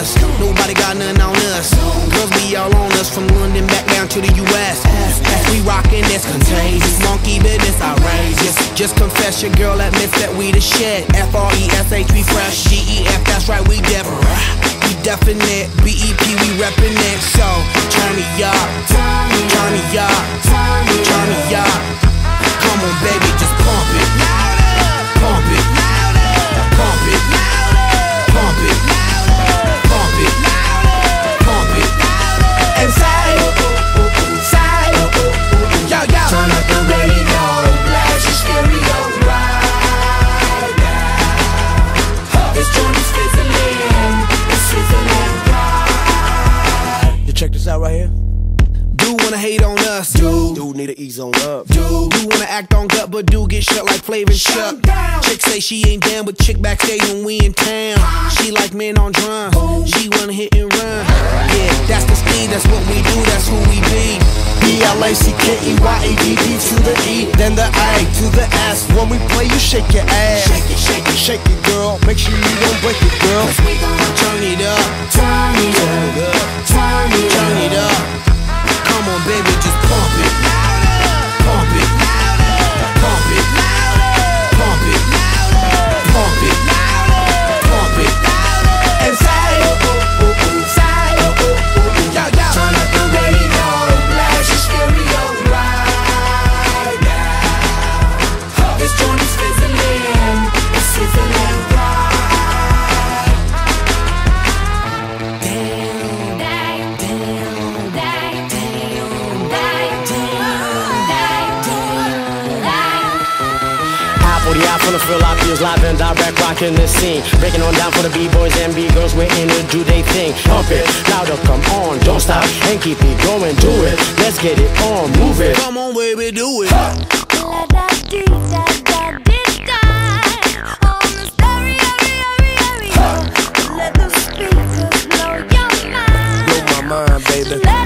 us. Nobody got nothing on us. Girls be all on us from London back down to the US. As we rockin' this contagious, monkey business outrageous. Just confess your girl admits that we the shit. FRESH, we fresh. GEF, that's right, we different. We definite. BEP, we reppin' it. So turn me up, turn me up, turn me up. Come on, baby, just pump it, pump it, pump it, pump it, pump it, pump it. And say, yo, yo. Turn up the radio, blast your stereo right now. This joint is fizzling, it's sizzling right. You check this out right here. Do wanna hate on us, dude need to ease on up, dude wanna act on gut, but do get shut like Flavor and Chuck. Chick say she ain't down, but chick backstage when we in town. She like men on drum, she wanna hit and run. Yeah, that's the speed, that's what we do, that's who we be. BLACKEYADD to the E, then the A to the S. When we play, you shake your ass. Shake it, shake it, shake it, girl. Make sure you don't break it, girl. We gon' Turn it up, turn it up, turn it up, turn it up. Come on, baby, just pump it, pump it, pump it, pump it, pump it, pump it, and say, yo, yo. turn up the radio, blast your stereo right now. This joint is fizzling, it's sizzling right. From the Philippines, live and direct, rocking the scene. Breaking on down for the B-boys and B-girls, we're in to do they thing. Pump it, louder, come on, don't stop, and keep it going, do it. Let's get it on, move it. Come on, baby, do it. Blow my mind, baby.